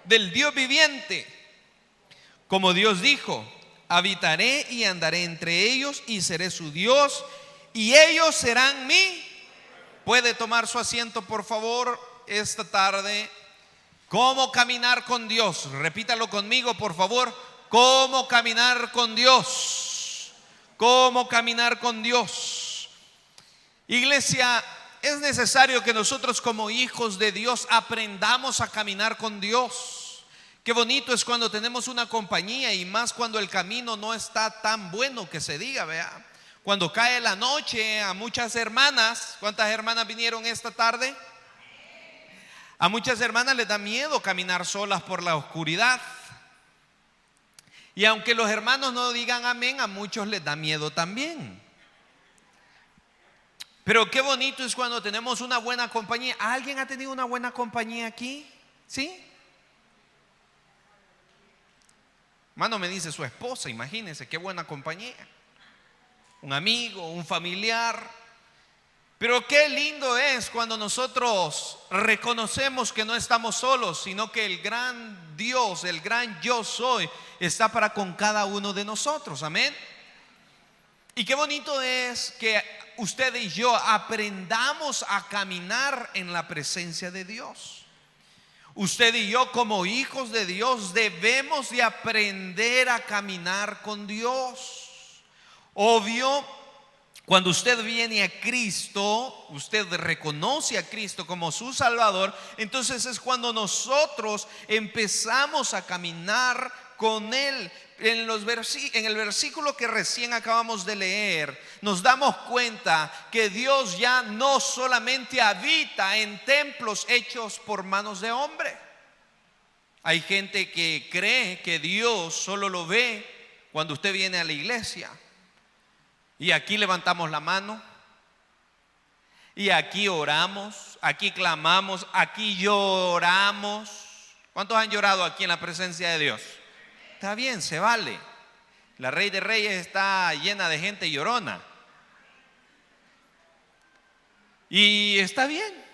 del Dios viviente. Como Dios dijo: habitaré y andaré entre ellos y seré su Dios y ellos serán mi. Puede tomar su asiento, por favor, esta tarde. ¿Cómo caminar con Dios? Repítalo conmigo, por favor. ¿Cómo caminar con Dios? ¿Cómo caminar con Dios? Iglesia, es necesario que nosotros como hijos de Dios aprendamos a caminar con Dios. Qué bonito es cuando tenemos una compañía, y más cuando el camino no está tan bueno que se diga, vea. Cuando cae la noche, a muchas hermanas, ¿cuántas hermanas vinieron esta tarde? A muchas hermanas les da miedo caminar solas por la oscuridad. Y aunque los hermanos no digan amén, a muchos les da miedo también. Pero qué bonito es cuando tenemos una buena compañía. ¿Alguien ha tenido una buena compañía aquí? ¿Sí? Hermano, me dice su esposa, imagínense qué buena compañía. Un amigo, un familiar. Pero qué lindo es cuando nosotros reconocemos que no estamos solos, sino que el gran Dios, el gran yo soy, está para con cada uno de nosotros. Amén. Y qué bonito es que usted y yo aprendamos a caminar en la presencia de Dios. Usted y yo como hijos de Dios debemos de aprender a caminar con Dios. Obvio, cuando usted viene a Cristo, usted reconoce a Cristo como su Salvador, entonces es cuando nosotros empezamos a caminar con Él. En el versículo que recién acabamos de leer, nos damos cuenta que Dios ya no solamente habita en templos hechos por manos de hombre. Hay gente que cree que Dios solo lo ve cuando usted viene a la iglesia. Y aquí levantamos la mano, y aquí oramos, aquí clamamos, aquí lloramos. ¿Cuántos han llorado aquí en la presencia de Dios? Está bien, se vale. La Rey de Reyes está llena de gente llorona. Y está bien.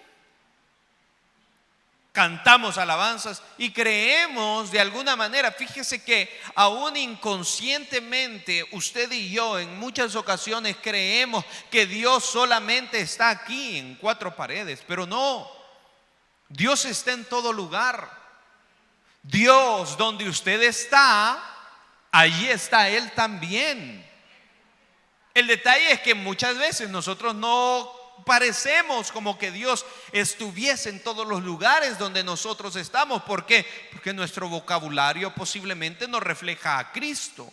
Cantamos alabanzas y creemos de alguna manera. Fíjese que aún inconscientemente usted y yo en muchas ocasiones creemos que Dios solamente está aquí en cuatro paredes, pero no. Dios está en todo lugar. Dios, donde usted está, allí está Él también. El detalle es que muchas veces nosotros no parecemos como que Dios estuviese en todos los lugares donde nosotros estamos. ¿Por qué? Porque nuestro vocabulario posiblemente no refleja a Cristo.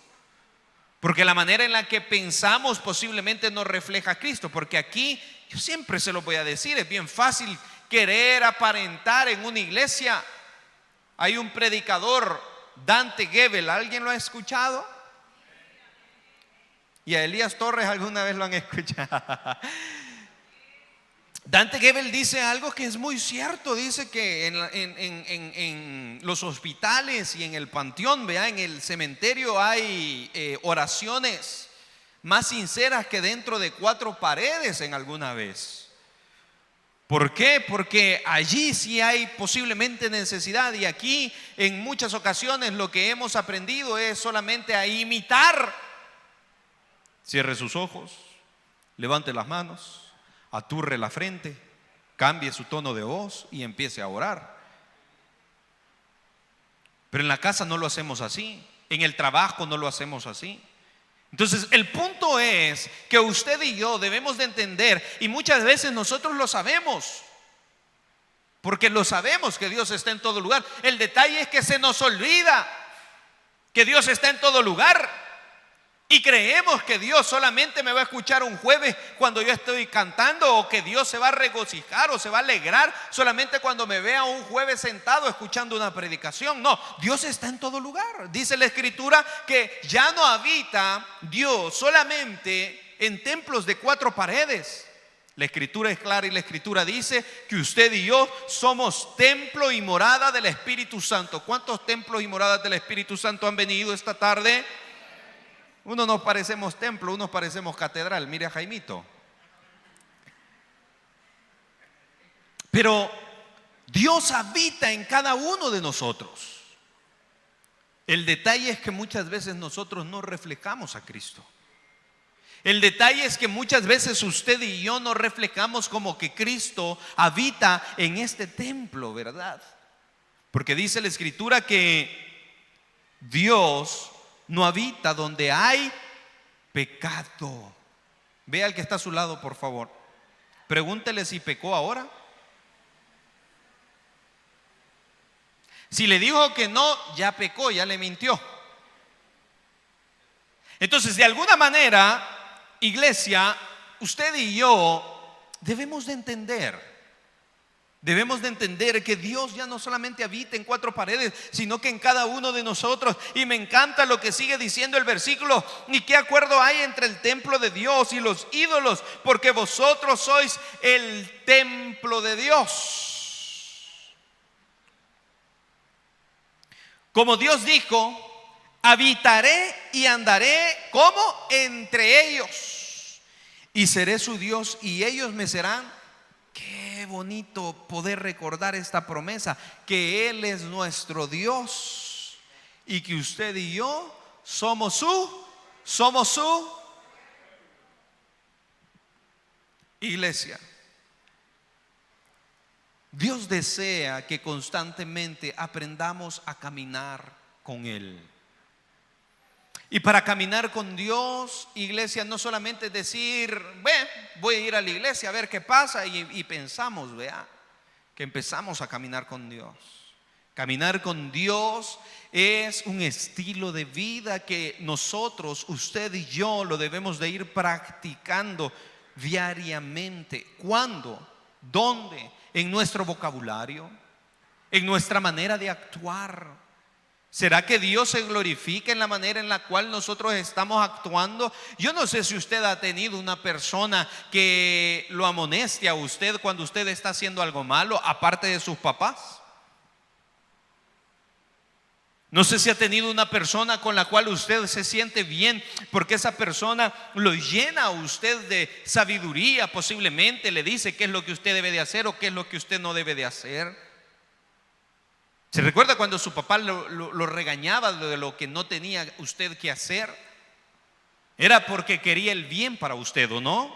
Porque la manera en la que pensamos posiblemente no refleja a Cristo. Porque aquí, yo siempre se lo voy a decir, es bien fácil querer aparentar en una iglesia. Hay un predicador, Dante Gebel, ¿alguien lo ha escuchado? Y a Elías Torres alguna vez lo han escuchado. Dante Gebel dice algo que es muy cierto. Dice que en los hospitales y en el panteón, vea, en el cementerio hay oraciones más sinceras que dentro de cuatro paredes en alguna vez. ¿Por qué? Porque allí sí hay posiblemente necesidad, y aquí en muchas ocasiones lo que hemos aprendido es solamente a imitar. Cierre sus ojos, levante las manos, aturre la frente, cambie su tono de voz y empiece a orar. Pero en la casa no lo hacemos así, en el trabajo no lo hacemos así. Entonces el punto es que usted y yo debemos de entender, y muchas veces nosotros lo sabemos, porque lo sabemos que Dios está en todo lugar. El detalle es que se nos olvida que Dios está en todo lugar. Y creemos que Dios solamente me va a escuchar un jueves cuando yo estoy cantando, o que Dios se va a regocijar o se va a alegrar solamente cuando me vea un jueves sentado escuchando una predicación. No, Dios está en todo lugar. Dice la Escritura que ya no habita Dios solamente en templos de cuatro paredes. La Escritura es clara, y la Escritura dice que usted y yo somos templo y morada del Espíritu Santo. ¿Cuántos templos y moradas del Espíritu Santo han venido esta tarde? Unos nos parecemos templo, unos parecemos catedral. Mire a Jaimito. Pero Dios habita en cada uno de nosotros. El detalle es que muchas veces nosotros no reflejamos a Cristo. El detalle es que muchas veces usted y yo no reflejamos como que Cristo habita en este templo, ¿verdad? Porque dice la Escritura que Dios no habita donde hay pecado. Vea al que está a su lado, por favor. Pregúntele si pecó ahora. Si le dijo que no, ya pecó, ya le mintió. Entonces, de alguna manera, iglesia, usted y yo debemos de entender que Dios ya no solamente habita en cuatro paredes, sino que en cada uno de nosotros. Y me encanta lo que sigue diciendo el versículo: ¿y qué acuerdo hay entre el templo de Dios y los ídolos? Porque vosotros sois el templo de Dios. Como Dios dijo: habitaré y andaré como entre ellos, y seré su Dios y ellos me serán. Qué bonito poder recordar esta promesa, que Él es nuestro Dios y que usted y yo somos su iglesia. Dios desea que constantemente aprendamos a caminar con Él. Y para caminar con Dios, iglesia, no solamente decir, voy a ir a la iglesia a ver qué pasa, y pensamos, vea, que empezamos a caminar con Dios. Caminar con Dios es un estilo de vida que nosotros, usted y yo, lo debemos de ir practicando diariamente. ¿Cuándo? ¿Dónde? En nuestro vocabulario, en nuestra manera de actuar. ¿Será que Dios se glorifica en la manera en la cual nosotros estamos actuando? Yo no sé si usted ha tenido una persona que lo amoneste a usted cuando usted está haciendo algo malo, aparte de sus papás. No sé si ha tenido una persona con la cual usted se siente bien, porque esa persona lo llena a usted de sabiduría, posiblemente le dice qué es lo que usted debe de hacer o qué es lo que usted no debe de hacer. ¿Se recuerda cuando su papá lo regañaba de lo que no tenía usted que hacer? Era porque quería el bien para usted, ¿o no?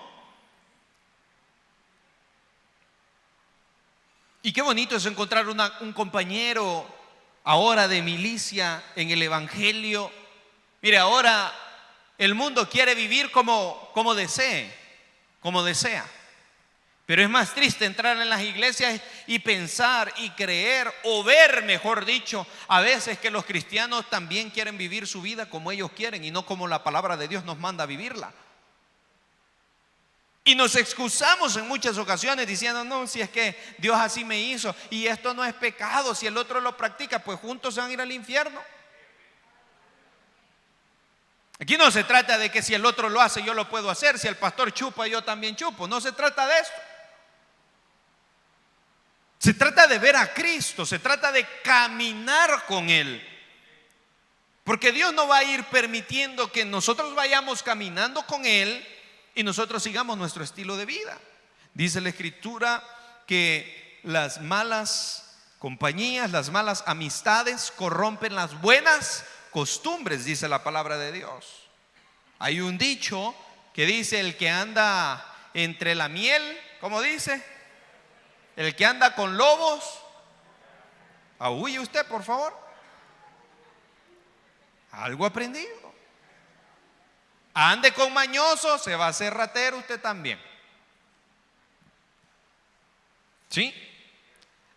Y qué bonito es encontrar un compañero ahora de milicia en el evangelio. Mire, ahora el mundo quiere vivir como desea. Pero es más triste entrar en las iglesias y pensar y creer, o ver, mejor dicho, a veces que los cristianos también quieren vivir su vida como ellos quieren y no como la palabra de Dios nos manda a vivirla. Y nos excusamos en muchas ocasiones diciendo, no, si es que Dios así me hizo y esto no es pecado, si el otro lo practica, pues juntos se van a ir al infierno. Aquí no se trata de que si el otro lo hace yo lo puedo hacer, si el pastor chupa yo también chupo, no se trata de eso. Se trata de ver a Cristo, se trata de caminar con Él. Porque Dios no va a ir permitiendo que nosotros vayamos caminando con Él y nosotros sigamos nuestro estilo de vida. Dice la Escritura que las malas compañías, las malas amistades corrompen las buenas costumbres, dice la palabra de Dios. Hay un dicho que dice: el que anda entre la miel, ¿cómo dice? El que anda con lobos, aúlle usted, por favor. Algo aprendido. Ande con mañoso, se va a hacer ratero usted también. ¿Sí?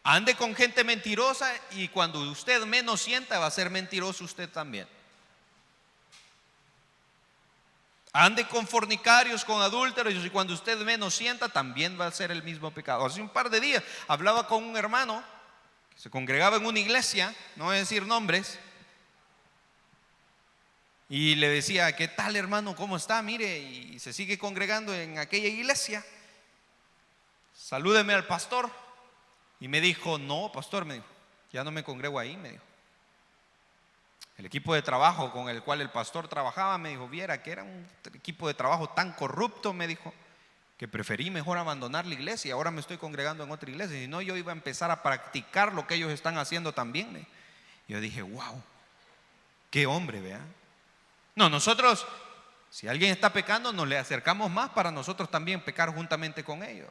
Ande con gente mentirosa y cuando usted menos sienta va a ser mentiroso usted también. Ande con fornicarios, con adúlteros, y cuando usted menos sienta también va a ser el mismo pecado. Hace un par de días hablaba con un hermano que se congregaba en una iglesia, no voy a decir nombres, y le decía: ¿qué tal, hermano? ¿Cómo está? Mire, y se sigue congregando en aquella iglesia, salúdeme al pastor. Y me dijo: no, pastor, me dijo, ya no me congrego ahí, me dijo. El equipo de trabajo con el cual el pastor trabajaba, me dijo, viera que era un equipo de trabajo tan corrupto, me dijo, que preferí mejor abandonar la iglesia y ahora me estoy congregando en otra iglesia. Si no, yo iba a empezar a practicar lo que ellos están haciendo también. Yo dije, wow, qué hombre, vea. No, nosotros, si alguien está pecando, nos le acercamos más para nosotros también pecar juntamente con ellos.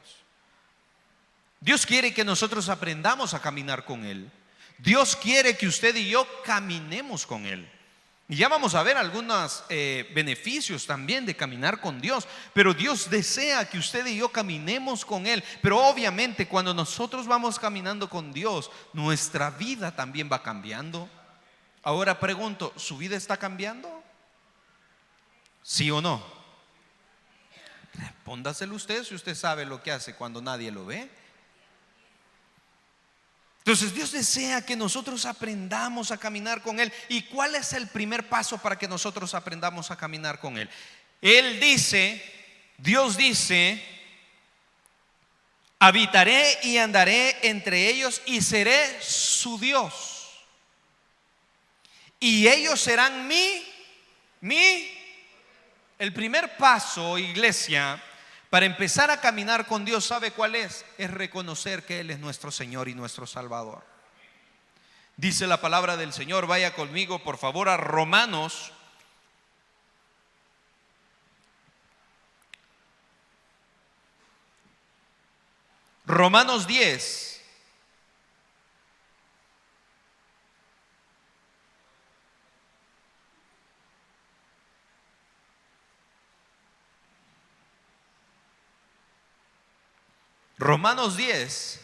Dios quiere que nosotros aprendamos a caminar con Él. Dios quiere que usted y yo caminemos con Él. Y ya vamos a ver algunos beneficios también de caminar con Dios. Pero Dios desea que usted y yo caminemos con Él. Pero obviamente cuando nosotros vamos caminando con Dios, nuestra vida también va cambiando. Ahora pregunto, ¿su vida está cambiando? ¿Sí o no? Respóndaselo usted si usted sabe lo que hace cuando nadie lo ve. Entonces Dios desea que nosotros aprendamos a caminar con Él. ¿Y cuál es el primer paso para que nosotros aprendamos a caminar con Él? Él dice, Dios dice, habitaré y andaré entre ellos y seré su Dios. Y ellos serán el primer paso, iglesia, para empezar a caminar con Dios, ¿sabe cuál es? Es reconocer que Él es nuestro Señor y nuestro Salvador. Dice la palabra del Señor, vaya conmigo por favor a Romanos. Romanos 10. Romanos 10,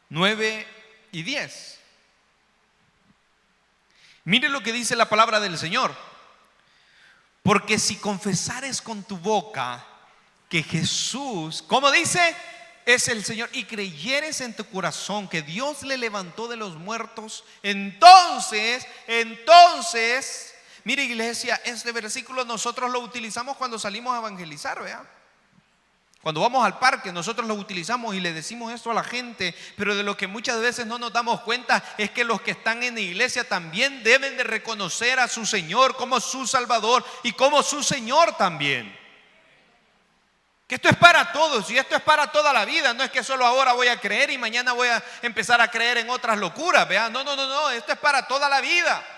9 y 10. Mire lo que dice la palabra del Señor. Porque si confesares con tu boca que Jesús, ¿cómo dice? Es el Señor, y creyeres en tu corazón que Dios le levantó de los muertos, entonces, mire iglesia, este versículo nosotros lo utilizamos cuando salimos a evangelizar, ¿vea? Cuando vamos al parque nosotros lo utilizamos y le decimos esto a la gente. Pero de lo que muchas veces no nos damos cuenta es que los que están en la iglesia también deben de reconocer a su Señor como su Salvador y como su Señor también. Que esto es para todos y esto es para toda la vida. No es que solo ahora voy a creer y mañana voy a empezar a creer en otras locuras, ¿vea? No, esto es para toda la vida.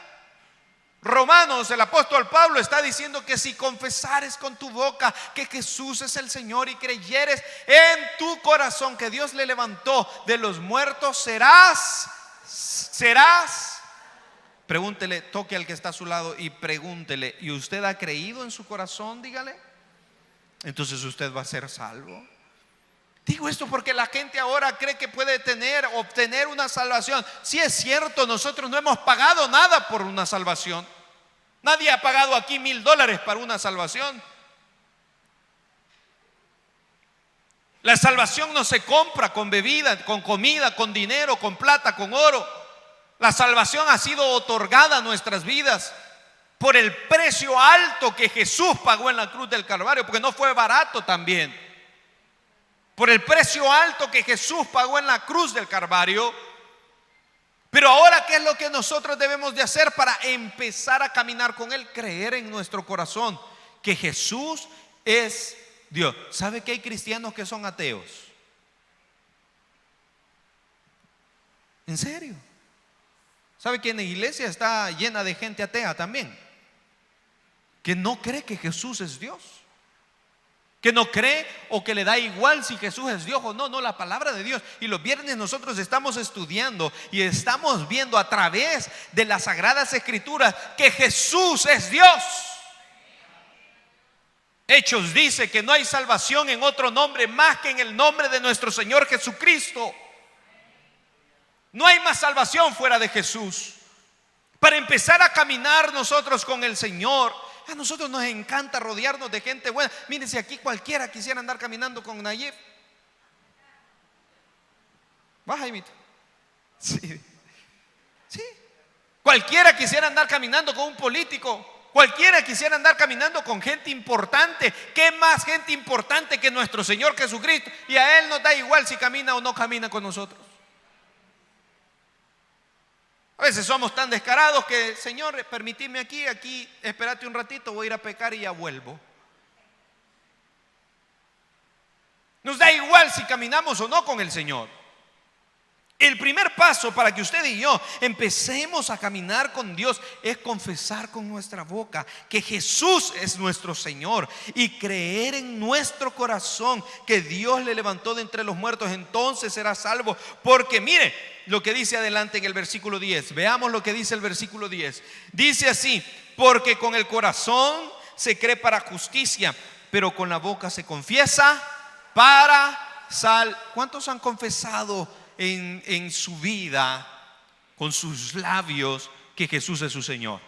Romanos, el apóstol Pablo está diciendo que si confesares con tu boca que Jesús es el Señor y creyeres en tu corazón que Dios le levantó de los muertos, serás. Pregúntele, toque al que está a su lado y pregúntele, ¿y usted ha creído en su corazón? Dígale. Entonces usted va a ser salvo. Digo esto porque la gente ahora cree que puede obtener una salvación. Sí es cierto, nosotros no hemos pagado nada por una salvación. Nadie ha pagado aquí $1,000 para una salvación. La salvación no se compra con bebida, con comida, con dinero, con plata, con oro. La salvación ha sido otorgada a nuestras vidas por el precio alto que Jesús pagó en la cruz del Calvario, porque no fue barato también. Por el precio alto que Jesús pagó en la cruz del Calvario. Pero ahora, ¿qué es lo que nosotros debemos de hacer para empezar a caminar con Él? Creer en nuestro corazón que Jesús es Dios. ¿Sabe que hay cristianos que son ateos? ¿En serio? ¿Sabe que en la iglesia está llena de gente atea también? Que no cree que Jesús es Dios. Que no cree o que le da igual si Jesús es Dios o no. No, la palabra de Dios. Y los viernes nosotros estamos estudiando y estamos viendo a través de las Sagradas Escrituras que Jesús es Dios. Hechos dice que no hay salvación en otro nombre más que en el nombre de nuestro Señor Jesucristo. No hay más salvación fuera de Jesús. Para empezar a caminar nosotros con el Señor, a nosotros nos encanta rodearnos de gente buena. Miren, si aquí cualquiera quisiera andar caminando con Nayib. ¿Va, Jaimito? Sí. Cualquiera quisiera andar caminando con un político. Cualquiera quisiera andar caminando con gente importante. ¿Qué más gente importante que nuestro Señor Jesucristo? Y a Él nos da igual si camina o no camina con nosotros. A veces somos tan descarados que, Señor, permíteme aquí, espérate un ratito, voy a ir a pecar y ya vuelvo. Nos da igual si caminamos o no con el Señor. El primer paso para que usted y yo empecemos a caminar con Dios es confesar con nuestra boca que Jesús es nuestro Señor y creer en nuestro corazón que Dios le levantó de entre los muertos. Entonces será salvo. Porque mire lo que dice adelante en el versículo 10. Veamos lo que dice el versículo 10. Dice así: porque con el corazón se cree para justicia, pero con la boca se confiesa para sal. ¿Cuántos han confesado en su vida con sus labios que Jesús es su Señor?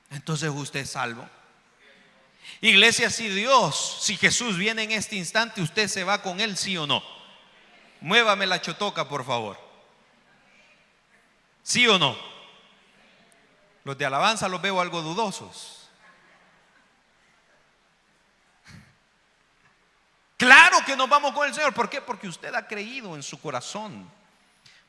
Entonces usted es salvo. Iglesia, si Jesús viene en este instante, ¿usted se va con Él, sí o no? Muévame la chotoca, por favor. ¿Sí o no? Los de alabanza los veo algo dudosos. Claro que nos vamos con el Señor. ¿Por qué? Porque usted ha creído en su corazón,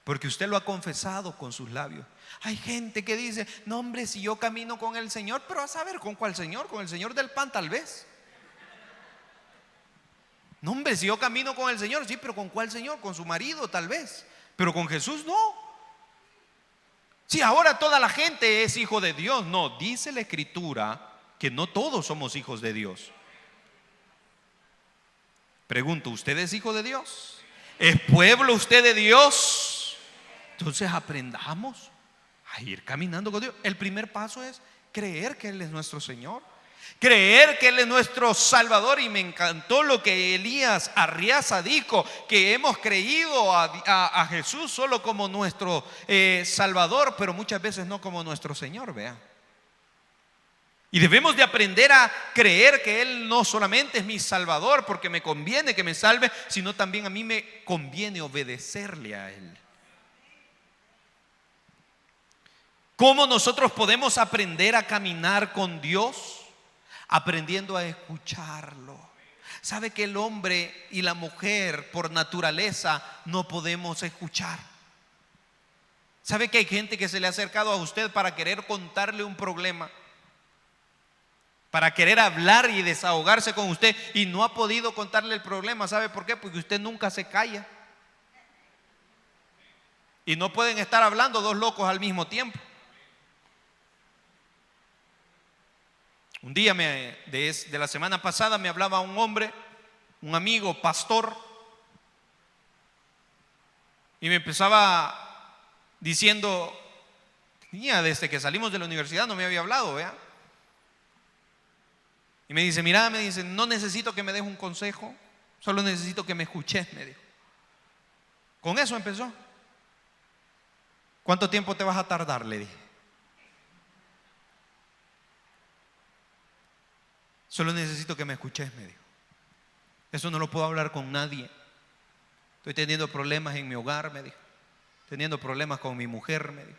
porque usted lo ha confesado con sus labios. Hay gente que dice: no, hombre, si yo camino con el Señor, pero a saber con cuál Señor, con el Señor del pan tal vez. No, hombre, si yo camino con el Señor, sí, pero ¿con cuál Señor? Con su marido tal vez, pero con Jesús no. Si ahora toda la gente es hijo de Dios, no, dice la Escritura que no todos somos hijos de Dios. Pregunto, ¿usted es hijo de Dios? ¿Es pueblo usted de Dios? Entonces aprendamos a ir caminando con Dios. El primer paso es creer que Él es nuestro Señor, creer que Él es nuestro Salvador. Y me encantó lo que Elías Arriaza dijo, que hemos creído a Jesús solo como nuestro Salvador, pero muchas veces no como nuestro Señor, vea. Y debemos de aprender a creer que Él no solamente es mi Salvador porque me conviene que me salve, sino también a mí me conviene obedecerle a Él. ¿Cómo nosotros podemos aprender a caminar con Dios? Aprendiendo a escucharlo. ¿Sabe que el hombre y la mujer por naturaleza no podemos escuchar? ¿Sabe que hay gente que se le ha acercado a usted para querer contarle un problema, para querer hablar y desahogarse con usted, y no ha podido contarle el problema? ¿Sabe por qué? Porque usted nunca se calla. Y no pueden estar hablando dos locos al mismo tiempo. Un día de la semana pasada me hablaba un hombre, un amigo, pastor, y me empezaba diciendo: niña, desde que salimos de la universidad no me había hablado, ¿vea? Y me dice: mira, me dice, no necesito que me des un consejo, solo necesito que me escuches, me dijo. Con eso empezó. ¿Cuánto tiempo te vas a tardar?, le dije. Solo necesito que me escuches, me dijo. Eso no lo puedo hablar con nadie. Estoy teniendo problemas en mi hogar, me dijo. Teniendo problemas con mi mujer, me dijo.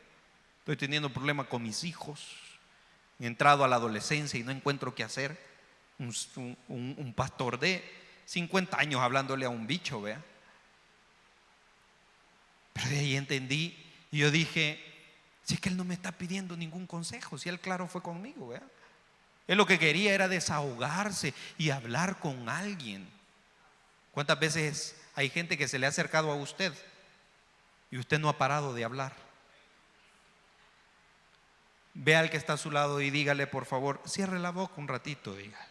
Estoy teniendo problemas con mis hijos. He entrado a la adolescencia y no encuentro qué hacer. Un pastor de 50 años hablándole a un bicho, vea. Pero de ahí entendí y yo dije: si es que él no me está pidiendo ningún consejo, si él claro fue conmigo, vea. Él lo que quería era desahogarse y hablar con alguien. ¿Cuántas veces hay gente que se le ha acercado a usted y usted no ha parado de hablar? Ve al que está a su lado y dígale: por favor, cierre la boca un ratito, dígale.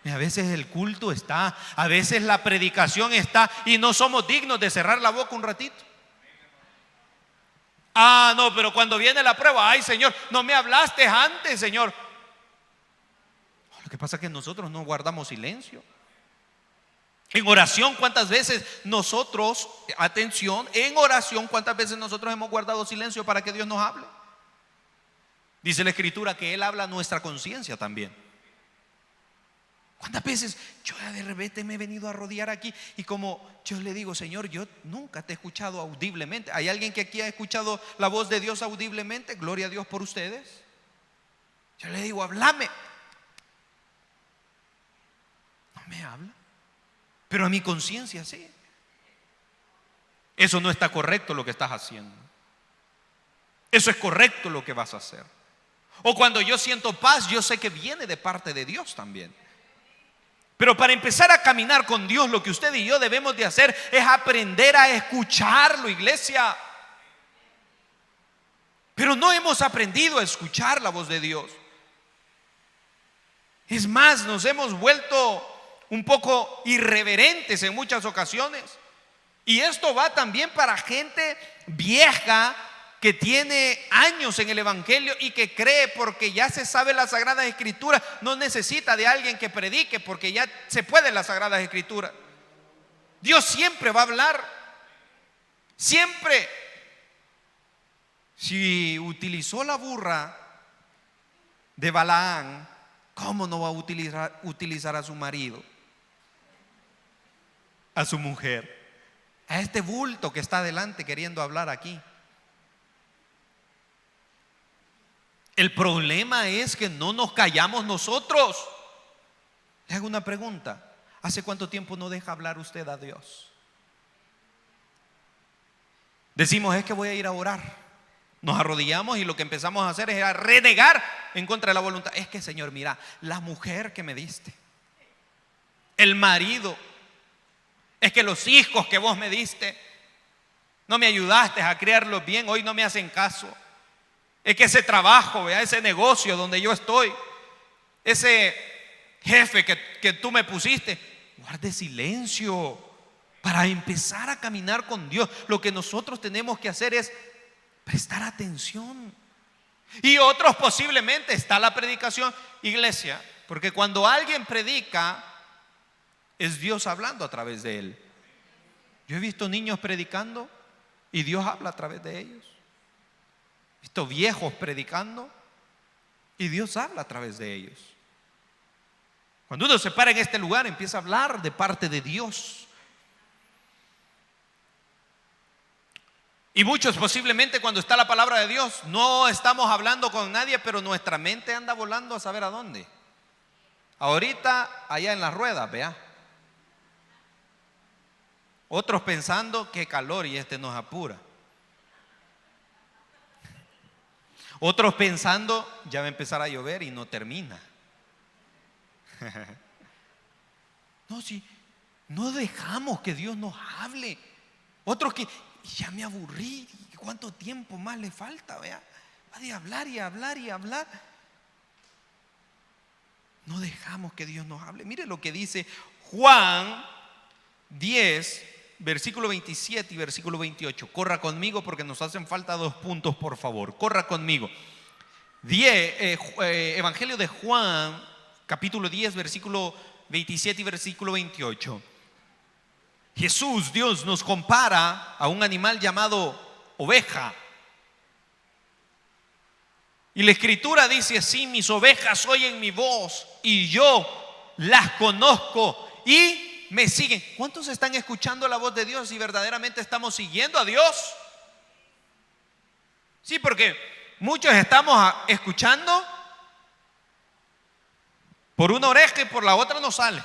A veces el culto está, a veces la predicación está, y no somos dignos de cerrar la boca un ratito. Ah, no, pero cuando viene la prueba: ay, Señor, no me hablaste antes, Señor. Lo que pasa es que nosotros no guardamos silencio. En oración, ¿cuántas veces nosotros, atención, en oración, cuántas veces nosotros hemos guardado silencio para que Dios nos hable? Dice la Escritura que Él habla a nuestra conciencia también. ¿Cuántas veces yo de repente me he venido a rodear aquí y como yo le digo: Señor, yo nunca te he escuchado audiblemente? ¿Hay alguien que aquí ha escuchado la voz de Dios audiblemente? Gloria a Dios por ustedes. Yo le digo: háblame. No me habla, pero a mi conciencia sí. Eso no está correcto lo que estás haciendo. eso es correcto lo que vas a hacer. O cuando yo siento paz, yo sé que viene de parte de Dios también. Pero para empezar a caminar con Dios, lo que usted y yo debemos de hacer es aprender a escucharlo, iglesia. Pero no hemos aprendido a escuchar la voz de Dios. Es más, nos hemos vuelto un poco irreverentes en muchas ocasiones. Y esto va también para gente vieja que tiene años en el evangelio y que cree porque ya se sabe las Sagradas Escrituras, no necesita de alguien que predique porque ya se puede las Sagradas Escrituras. Dios siempre va a hablar, siempre. Si utilizó la burra de Balaán, ¿cómo no va a utilizar a su marido, a su mujer, a este bulto que está adelante queriendo hablar aquí? El problema es que no nos callamos nosotros. Le hago una pregunta: ¿hace cuánto tiempo no deja hablar usted a Dios? Decimos, es que voy a ir a orar. Nos arrodillamos y lo que empezamos a hacer es a renegar en contra de la voluntad. Es que, Señor, mira, la mujer que me diste, el marido, es que los hijos que vos me diste, no me ayudaste a criarlos bien, hoy no me hacen caso. Es que ese trabajo, ¿vea? Ese negocio donde yo estoy, ese jefe que tú me pusiste, guarde silencio para empezar a caminar con Dios. Lo que nosotros tenemos que hacer es prestar atención. Y otros posiblemente está la predicación, iglesia, porque cuando alguien predica es Dios hablando a través de él. Yo he visto niños predicando y Dios habla a través de ellos. He visto viejos predicando y Dios habla a través de ellos. Cuando uno se para en este lugar, empieza a hablar de parte de Dios. Y muchos posiblemente cuando está la palabra de Dios no estamos hablando con nadie, pero nuestra mente anda volando a saber a dónde. Ahorita allá en las ruedas, vea. Otros pensando qué calor y este nos apura. Otros pensando ya va a empezar a llover y no termina. No, si no dejamos que Dios nos hable. Otros que ya me aburrí, ¿cuánto tiempo más le falta? Vea, va de hablar y hablar y hablar. No dejamos que Dios nos hable. Mire lo que dice Juan 10, versículo 27 y versículo 28. Corra conmigo porque nos hacen falta 2 puntos, por favor. Corra conmigo. Evangelio de Juan, capítulo 10, versículo 27 y versículo 28. Jesús, Dios, nos compara a un animal llamado oveja. Y la escritura dice así: mis ovejas oyen mi voz y yo las conozco y me siguen. ¿Cuántos están escuchando la voz de Dios y verdaderamente estamos siguiendo a Dios? Sí, porque muchos estamos escuchando por una oreja y por la otra no sale.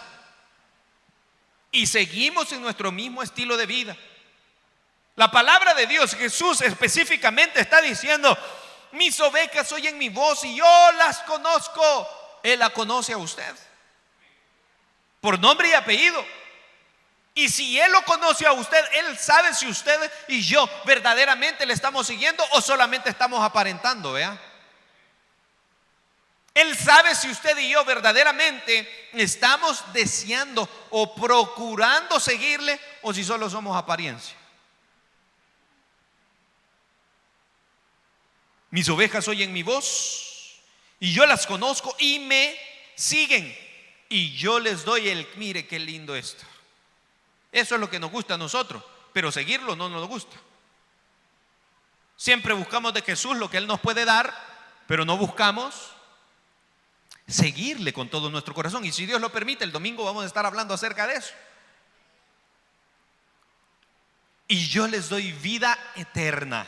Y seguimos en nuestro mismo estilo de vida. La palabra de Dios, Jesús específicamente está diciendo: mis ovejas oyen mi voz y yo las conozco. Él la conoce a usted por nombre y apellido. Y si Él lo conoce a usted, Él sabe si usted y yo verdaderamente le estamos siguiendo o solamente estamos aparentando, ¿vea? Él sabe si usted y yo verdaderamente estamos deseando o procurando seguirle o si solo somos apariencia. Mis ovejas oyen mi voz y yo las conozco y me siguen. Y yo les doy mire qué lindo esto. Eso es lo que nos gusta a nosotros, pero seguirlo no nos gusta. Siempre buscamos de Jesús lo que Él nos puede dar, pero no buscamos seguirle con todo nuestro corazón. Y si Dios lo permite, el domingo vamos a estar hablando acerca de eso. Y yo les doy vida eterna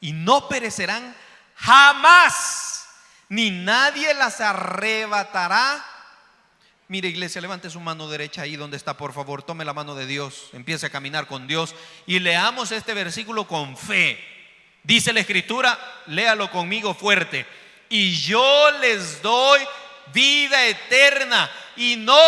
y no perecerán jamás, ni nadie las arrebatará. Mire, iglesia, levante su mano derecha ahí donde está, por favor. Tome la mano de Dios, empiece a caminar con Dios y leamos este versículo con fe. Dice la Escritura, léalo conmigo fuerte: y yo les doy vida eterna y no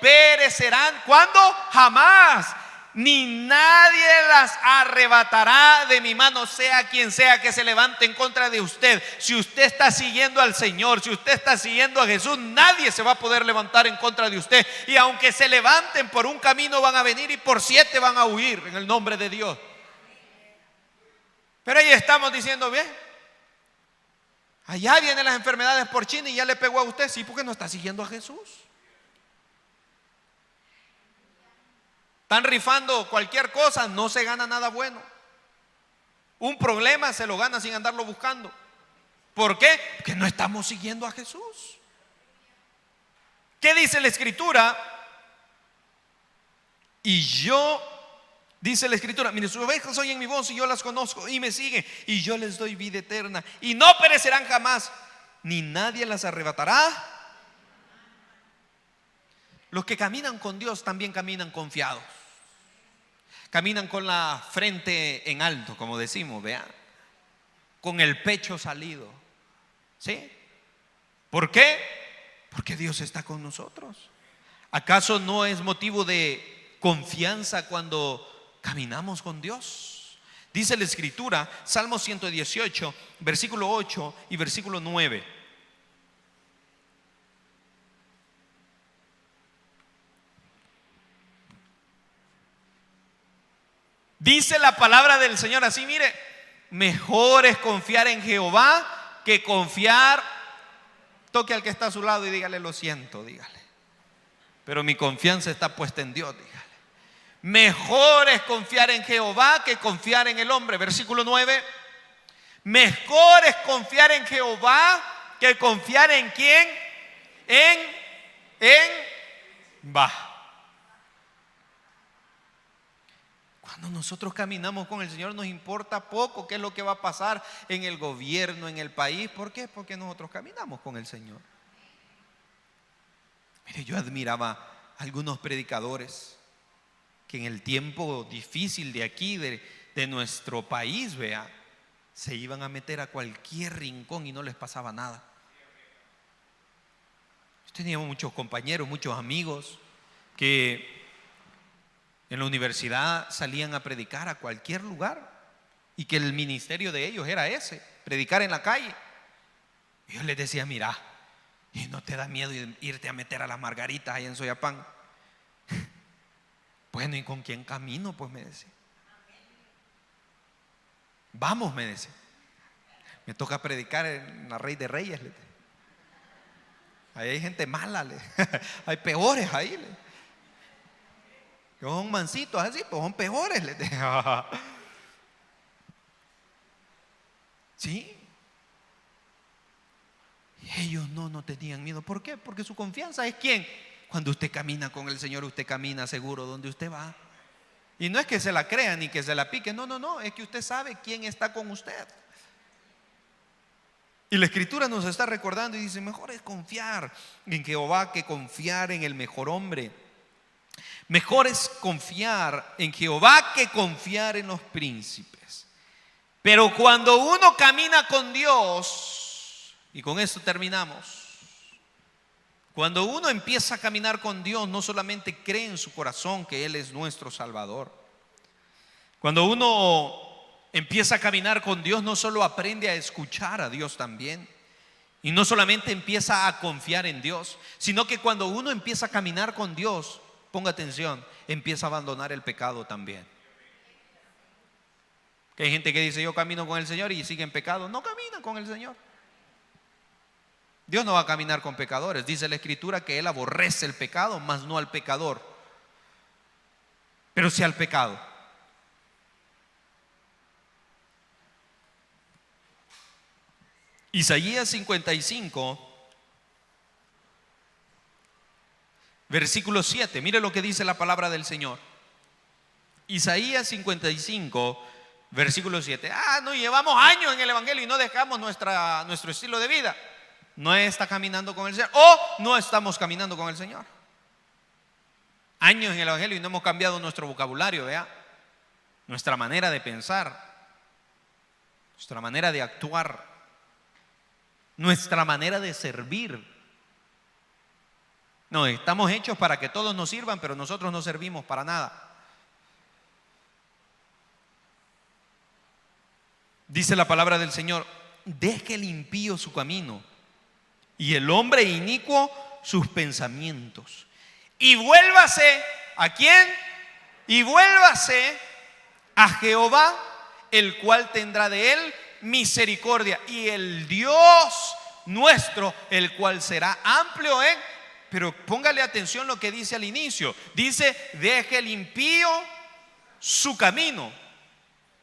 perecerán. ¿Cuándo? Jamás. Ni nadie las arrebatará de mi mano, sea quien sea que se levante en contra de usted. Si usted está siguiendo al Señor, si usted está siguiendo a Jesús, nadie se va a poder levantar en contra de usted. Y aunque se levanten por un camino, van a venir y por 7 van a huir, en el nombre de Dios. Pero ahí estamos diciendo, bien, allá vienen las enfermedades por China y ya le pegó a usted. Sí, porque no está siguiendo a Jesús. Están rifando cualquier cosa, no se gana nada bueno. Un problema se lo gana sin andarlo buscando. ¿Por qué? Porque no estamos siguiendo a Jesús. ¿Qué dice la Escritura? Y yo, dice la Escritura, mire, sus ovejas oyen mi voz y yo las conozco y me siguen, y yo les doy vida eterna y no perecerán jamás, ni nadie las arrebatará. Los que caminan con Dios también caminan confiados. Caminan con la frente en alto, como decimos, vea, con el pecho salido. ¿Sí? ¿Por qué? Porque Dios está con nosotros. ¿Acaso no es motivo de confianza cuando caminamos con Dios? Dice la Escritura, Salmo 118, versículo 8 y versículo 9. Dice la palabra del Señor así, mire: mejor es confiar en Jehová que confiar. Toque al que está a su lado y dígale: lo siento, dígale, pero mi confianza está puesta en Dios, dígale. Mejor es confiar en Jehová que confiar en el hombre. Versículo 9: mejor es confiar en Jehová que confiar en ¿quién? Va. Cuando nosotros caminamos con el Señor, nos importa poco qué es lo que va a pasar en el gobierno, en el país. ¿Por qué? Porque nosotros caminamos con el Señor. Mire, yo admiraba a algunos predicadores que en el tiempo difícil de aquí, de nuestro país, vea, se iban a meter a cualquier rincón y no les pasaba nada. Teníamos muchos compañeros, muchos amigos que en la universidad salían a predicar a cualquier lugar y que el ministerio de ellos era ese, predicar en la calle. Y yo les decía: mira, ¿y no te da miedo irte a meter a las Margaritas ahí en Soyapán? Bueno, ¿y con quién camino? Pues me decía. Vamos, me decía. Me toca predicar en la Rey de Reyes. Ahí hay gente mala, hay peores ahí. Son mancitos así, pues son peores. ¿Sí? Y ellos no tenían miedo. ¿Por qué? Porque su confianza es ¿quién? Cuando usted camina con el Señor, usted camina seguro donde usted va. Y no es que se la crea ni que se la pique. No, es que usted sabe quién está con usted. Y la Escritura nos está recordando y dice: mejor es confiar en Jehová que confiar en el mejor hombre. Mejor es confiar en Jehová que confiar en los príncipes. Pero cuando uno camina con Dios, y con esto terminamos, cuando uno empieza a caminar con Dios, no solamente cree en su corazón que Él es nuestro Salvador. Cuando uno empieza a caminar con Dios, no solo aprende a escuchar a Dios también, y no solamente empieza a confiar en Dios, sino que cuando uno empieza a caminar con Dios, ponga atención, empieza a abandonar el pecado también. Que hay gente que dice: yo camino con el Señor, y sigue en pecado. No camina con el Señor. Dios no va a caminar con pecadores. Dice la Escritura que Él aborrece el pecado, mas no al pecador, pero sí al pecado. Isaías 55, versículo 7. Mire lo que dice la palabra del Señor. Isaías 55, versículo 7. No llevamos años en el Evangelio y no dejamos nuestro estilo de vida. No está caminando con el Señor, o no estamos caminando con el Señor. Años en el Evangelio y no hemos cambiado nuestro vocabulario, vea, nuestra manera de pensar. nuestra manera de actuar, nuestra manera de servir. No, estamos hechos para que todos nos sirvan, pero nosotros no servimos para nada. Dice la palabra del Señor: deje el impío su camino y el hombre inicuo sus pensamientos, y vuélvase ¿a quién? Y vuélvase a Jehová, el cual tendrá de él misericordia, y el Dios nuestro, el cual será amplio en... Pero póngale atención lo que dice al inicio. Dice: deje el impío su camino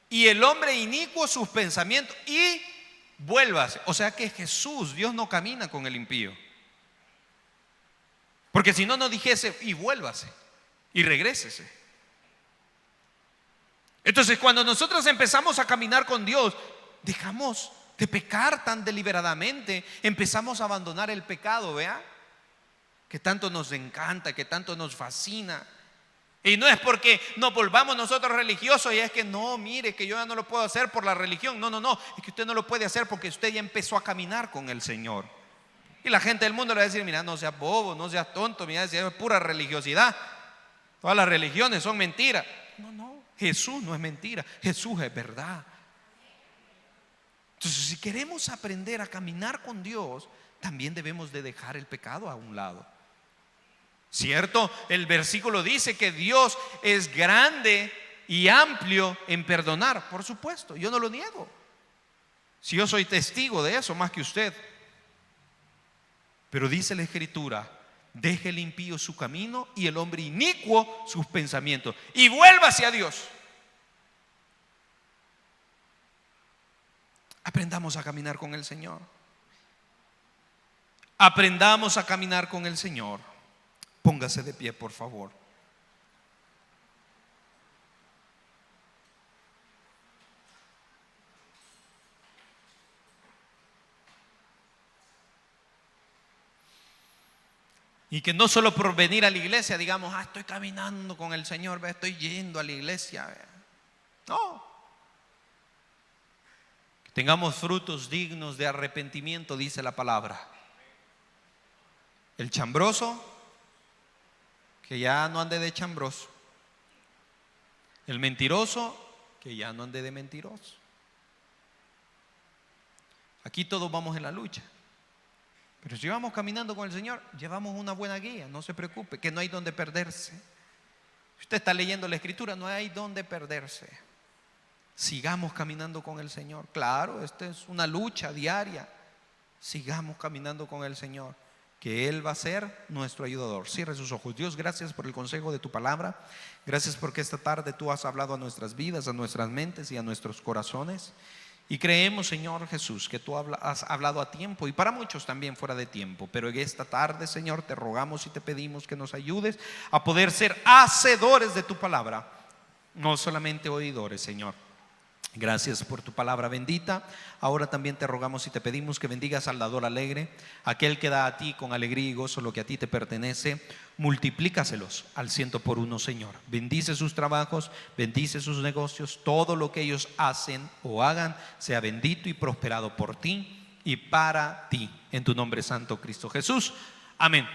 y el hombre inicuo sus pensamientos, y vuélvase. O sea que Jesús, Dios, no camina con el impío, porque si no, no dijese: y vuélvase y regrésese. Entonces, cuando nosotros empezamos a caminar con Dios, dejamos de pecar tan deliberadamente, empezamos a abandonar el pecado, ¿vea? Que tanto nos encanta, que tanto nos fascina. Y no es porque nos volvamos nosotros religiosos y es que no, mire, que yo ya no lo puedo hacer por la religión. No, es que usted no lo puede hacer porque usted ya empezó a caminar con el Señor. Y la gente del mundo le va a decir: mira, no seas bobo, no seas tonto, mira, es pura religiosidad. Todas las religiones son mentiras. No, Jesús no es mentira, Jesús es verdad. Entonces, si queremos aprender a caminar con Dios, también debemos de dejar el pecado a un lado. ¿Cierto? El versículo dice que Dios es grande y amplio en perdonar. Por supuesto, yo no lo niego. Si yo soy testigo de eso más que usted. Pero dice la Escritura: deje el impío su camino y el hombre inicuo sus pensamientos, y vuélvase a Dios. Aprendamos a caminar con el Señor. Aprendamos a caminar con el Señor. Póngase de pie, por favor. Y que no solo por venir a la iglesia digamos: estoy caminando con el Señor, estoy yendo a la iglesia. No. Que tengamos frutos dignos de arrepentimiento, dice la palabra. El chambroso, que ya no ande de chambroso. El mentiroso, que ya no ande de mentiroso. Aquí todos vamos en la lucha. Pero si vamos caminando con el Señor, llevamos una buena guía, no se preocupe, que no hay donde perderse. Si usted está leyendo la Escritura, no hay donde perderse. Sigamos caminando con el Señor. Claro, esta es una lucha diaria. Sigamos caminando con el Señor, que Él va a ser nuestro ayudador. Cierre sus ojos. Dios, gracias por el consejo de tu palabra. Gracias porque esta tarde tú has hablado a nuestras vidas, a nuestras mentes y a nuestros corazones. Y creemos, Señor Jesús, que tú has hablado a tiempo y para muchos también fuera de tiempo. Pero en esta tarde, Señor, te rogamos y te pedimos que nos ayudes a poder ser hacedores de tu palabra, no solamente oidores, Señor. Gracias por tu palabra bendita. Ahora también te rogamos y te pedimos que bendigas al dador alegre, aquel que da a ti con alegría y gozo lo que a ti te pertenece. Multiplícaselos al 100 por 1, Señor. Bendice sus trabajos, bendice sus negocios. Todo lo que ellos hacen o hagan sea bendito y prosperado por ti y para ti. En tu nombre santo, Cristo Jesús. Amén.